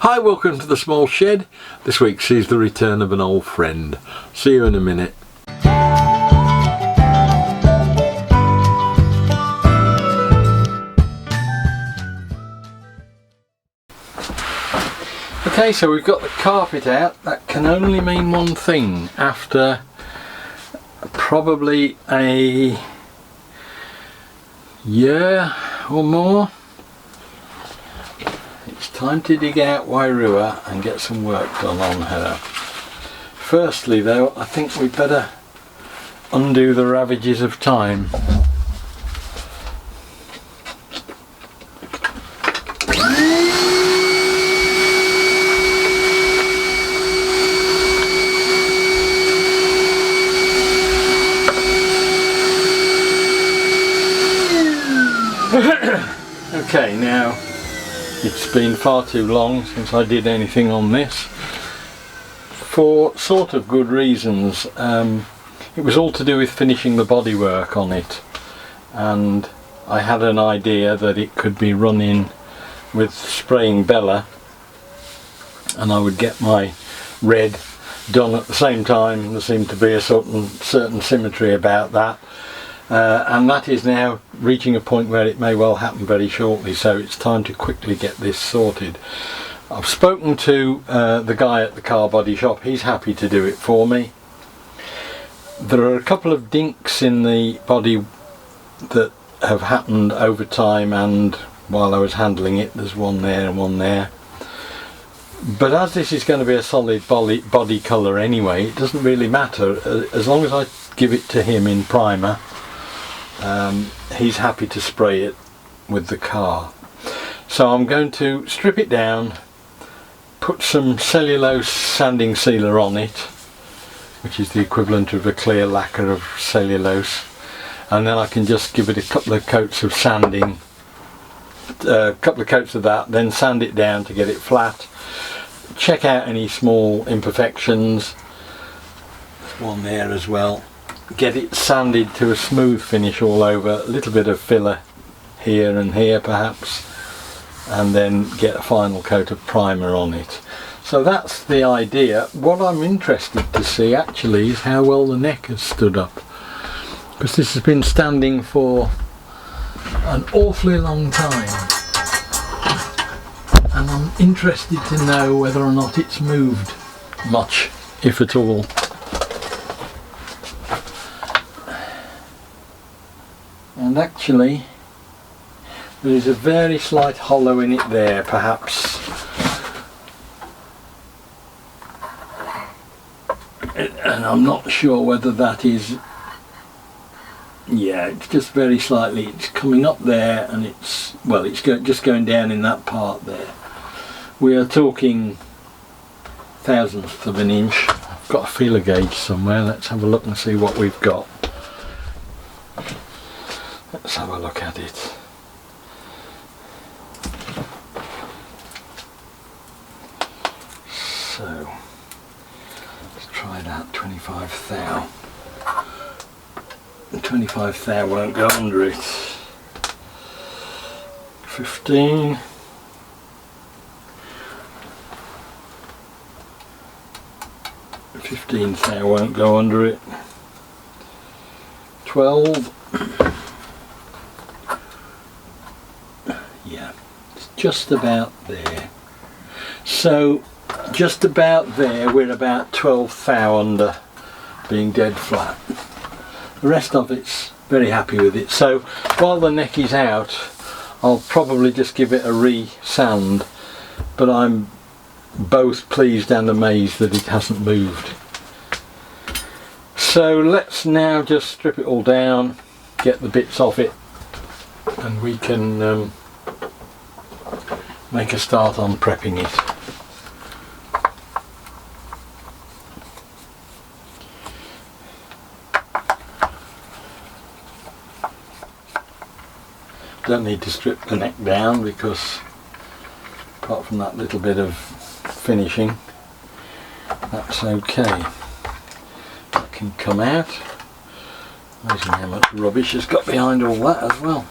Hi, welcome to the small shed. This week sees the return of an old friend. See you in a minute. Okay, so we've got the carpet out. That can only mean one thing. After probably a year or more, it's time to dig out Wairua and get some work done on her. Firstly though, I think we'd better undo the ravages of time. Okay, now it's been far too long since I did anything on this, for sort of good reasons. It was all to do with finishing the bodywork on it, and I had an idea that it could be run in with spraying Bella and I would get my red done at the same time. There seemed to be a certain symmetry about that. And that is now reaching a point where it may well happen very shortly, so it's time to quickly get this sorted. I've spoken to the guy at the car body shop. He's happy to do it for me. There are a couple of dinks in the body that have happened over time, and while I was handling it, there's one there and one there. But as this is going to be a solid body colour anyway, it doesn't really matter. As long as I give it to him in primer, he's happy to spray it with the car. So I'm going to strip it down, put some cellulose sanding sealer on it, which is the equivalent of a clear lacquer of cellulose, and then I can just give it a couple of coats of sanding, a couple of coats of that, then sand it down to get it flat, check out any small imperfections. There's one there as well. Get it sanded to a smooth finish all over, a little bit of filler here and here perhaps, and then get a final coat of primer on it. So that's the idea. What I'm interested to see actually is how well the neck has stood up, because this has been standing for an awfully long time, and I'm interested to know whether or not it's moved much, if at all. And actually there is a very slight hollow in it there, perhaps, and I'm not sure whether that is, yeah, it's just very slightly, it's coming up there, and it's, well, it's just going down in that part there. We are talking thousandths of an inch. I've got a feeler gauge somewhere. Let's have a look and see what we've got. Let's have a look at it. So, let's try that. 25 thou. 25 thou won't go under it. 15. 15 thou won't go under it. 12. Yeah, it's just about there. So just about there, we're about 12 thou under being dead flat. The rest of it's very happy with it. So while the neck is out, I'll probably just give it a re-sand, but I'm both pleased and amazed that it hasn't moved. So let's now just strip it all down, get the bits off it, and we can make a start on prepping it. Don't need to strip the neck down, because apart from that little bit of finishing, that's okay. That can come out. Amazing how much rubbish has got behind all that as well.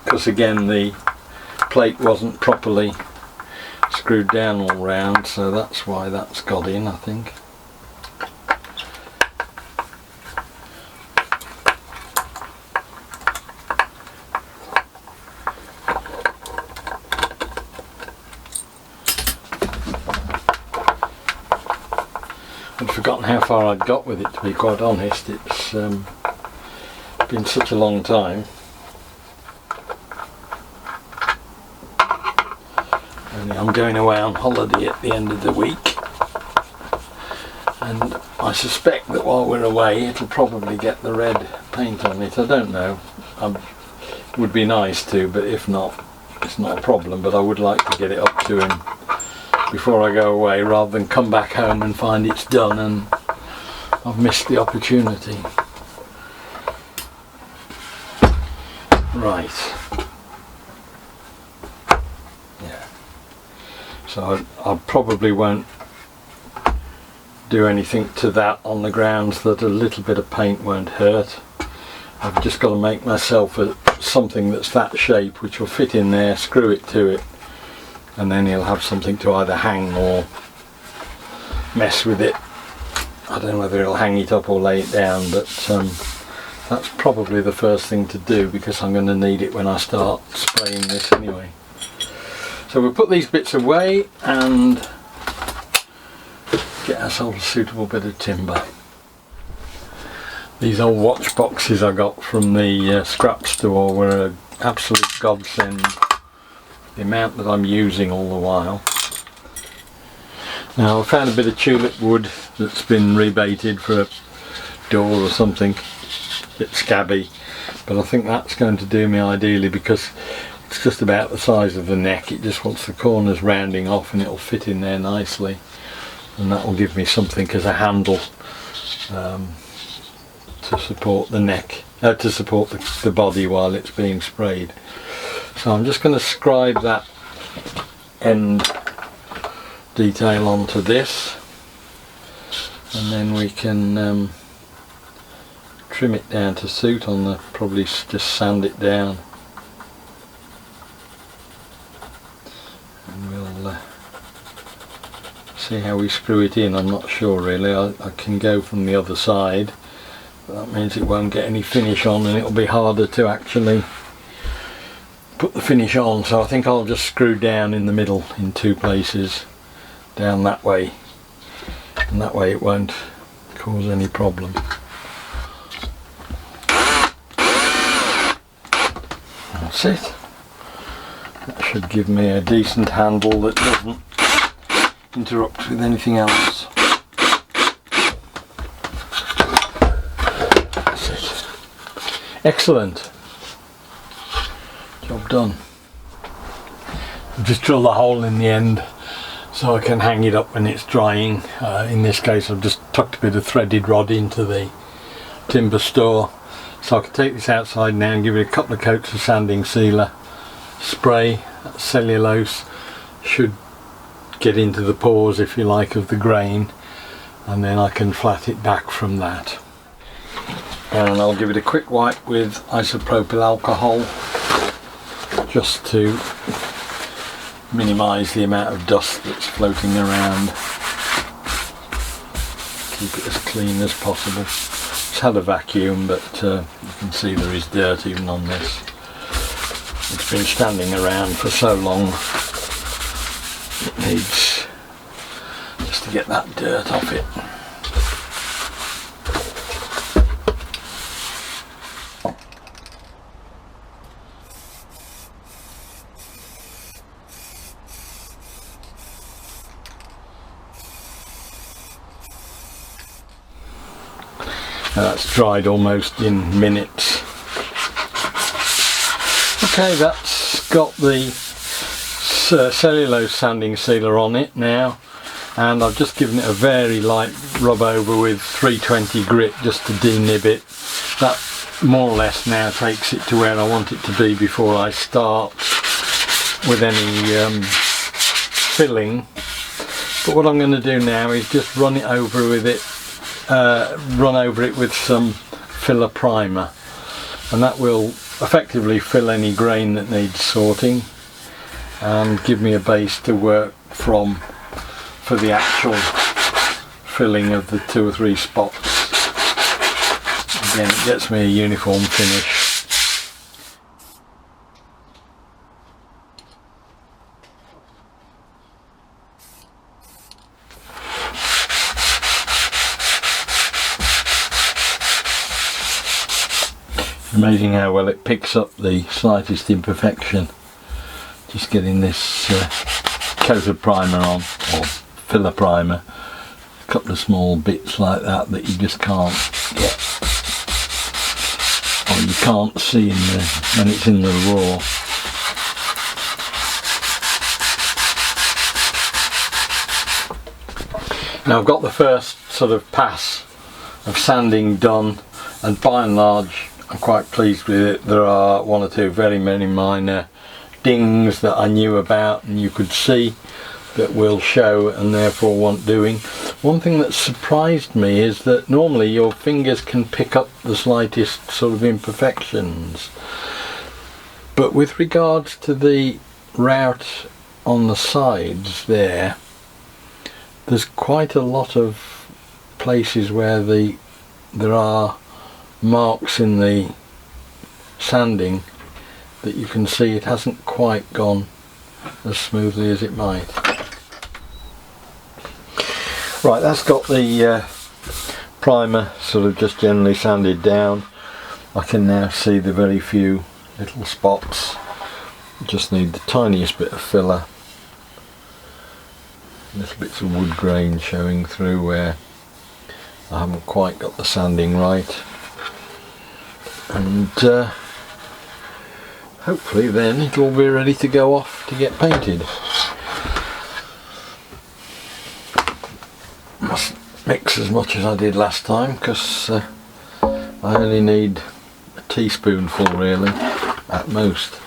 Because again, the plate wasn't properly screwed down all round, so that's why that's got in, I think. I'd forgotten how far I'd got with it, to be quite honest. It's been such a long time. Only I'm going away on holiday at the end of the week, and I suspect that while we're away it'll probably get the red paint on it. I don't know. It would be nice to, but if not, it's not a problem. But I would like to get it up to him before I go away, rather than come back home and find it's done and I've missed the opportunity. Right. Yeah. So I probably won't do anything to that on the grounds that a little bit of paint won't hurt. I've just got to make myself something that's that shape, which will fit in there, screw it to it, and then he'll have something to either hang or mess with it. I don't know whether he'll hang it up or lay it down, but that's probably the first thing to do, because I'm going to need it when I start spraying this anyway. So we'll put these bits away and get ourselves a suitable bit of timber. These old watch boxes I got from the scrap store were an absolute godsend. The amount that I'm using all the while. Now I found a bit of tulip wood that's been rebaited for a door or something, a bit scabby, but I think that's going to do me ideally, because it's just about the size of the neck. It just wants the corners rounding off and it'll fit in there nicely, and that will give me something as a handle to support the neck, to support the body while it's being sprayed. So I'm just going to scribe that end detail onto this, and then we can trim it down to suit on the, probably just sand it down, and we'll see how we screw it in. I'm not sure really. I can go from the other side, but that means it won't get any finish on and it'll be harder to actually put the finish on, so I think I'll just screw down in the middle in two places, down that way, and that way it won't cause any problem. That's it. That should give me a decent handle that doesn't interrupt with anything else. That's it. Excellent. Job done. I've just drilled a hole in the end so I can hang it up when it's drying. In this case I've just tucked a bit of threaded rod into the timber store, so I can take this outside now and give it a couple of coats of sanding sealer, spray. That cellulose should get into the pores, if you like, of the grain, and then I can flat it back from that. And I'll give it a quick wipe with isopropyl alcohol, just to minimise the amount of dust that's floating around. Keep it as clean as possible. It's had a vacuum, but you can see there is dirt even on this. It's been standing around for so long, it needs just to get that dirt off it. That's dried almost in minutes. Okay, that's got the cellulose sanding sealer on it now, and I've just given it a very light rub over with 320 grit just to denib it. That more or less now takes it to where I want it to be before I start with any filling. But what I'm going to do now is just run over it with some filler primer, and that will effectively fill any grain that needs sorting. and give me a base to work from for the actual filling of the 2 or 3 spots. Again, it gets me a uniform finish. Amazing how well it picks up the slightest imperfection. Just getting this coat of primer on, or filler primer. A couple of small bits like that that you just can't get, or you can't see when it's in the raw. Now I've got the first sort of pass of sanding done, and by and large I'm quite pleased with it. There are 1 or 2 very many minor dings that I knew about and you could see that will show and therefore want doing. One thing that surprised me is that normally your fingers can pick up the slightest sort of imperfections, but with regards to the route on the sides there's quite a lot of places where there are marks in the sanding that you can see it hasn't quite gone as smoothly as it might. Right, that's got the primer sort of just generally sanded down. I can now see the very few little spots. Just need the tiniest bit of filler. Little bits of wood grain showing through where I haven't quite got the sanding right. And hopefully then it'll be ready to go off to get painted. Must mix as much as I did last time, because I only need a teaspoonful really at most.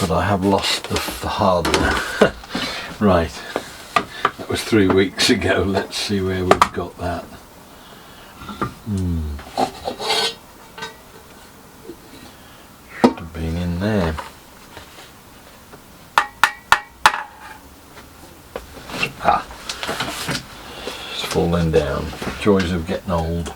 But I have lost the hardener. Right, that was 3 weeks ago. Let's see where we've got that. Should have been in there. It's fallen down. Joys of getting old.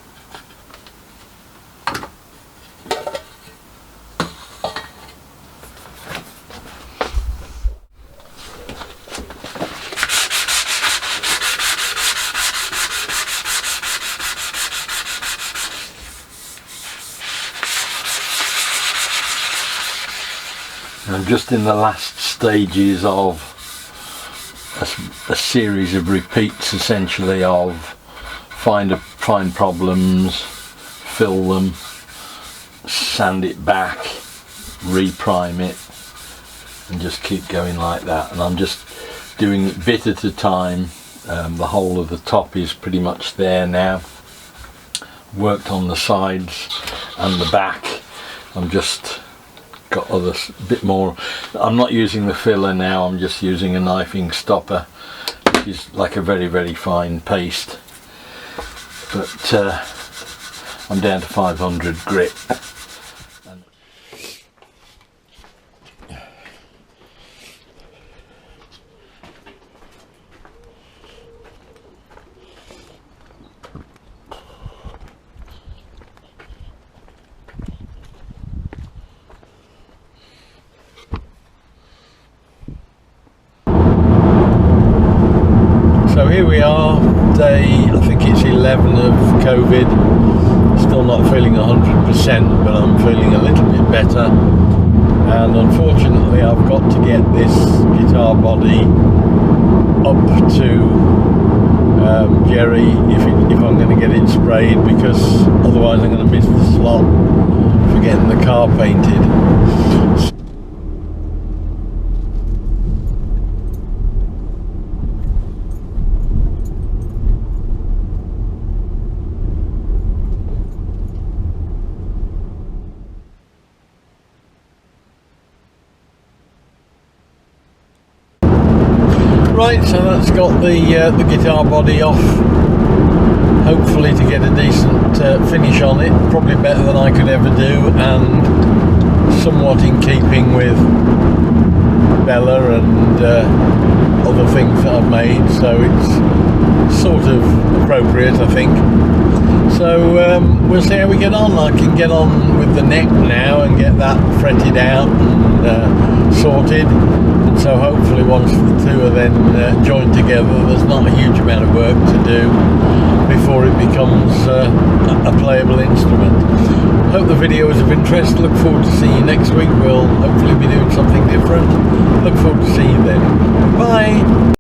I'm just in the last stages of a series of repeats, essentially, of find problems, fill them, sand it back, reprime it, and just keep going like that. And I'm just doing it bit at a time. The whole of the top is pretty much there now. Worked on the sides and the back. I'm just got other bit more. I'm not using the filler now, I'm just using a knifing stopper, which is like a very, very fine paste. But I'm down to 500 grit. So here we are, day, I think it's 11 of COVID. Still not feeling 100%, but I'm feeling a little bit better. And unfortunately I've got to get this guitar body up to Jerry if I'm going to get it sprayed, because otherwise I'm going to miss the slot for getting the car painted. Right, so that's got the guitar body off, hopefully to get a decent finish on it, probably better than I could ever do, and somewhat in keeping with Bella and other things that I've made, so it's sort of appropriate, I think. So we'll see how we get on. I can get on with the neck now and get that fretted out and sorted, and so hopefully once the two are then joined together, there's not a huge amount of work to do before it becomes a playable instrument. Hope the video was of interest. Look forward to seeing you next week. We'll hopefully be doing something different. Look forward to seeing you then. Bye!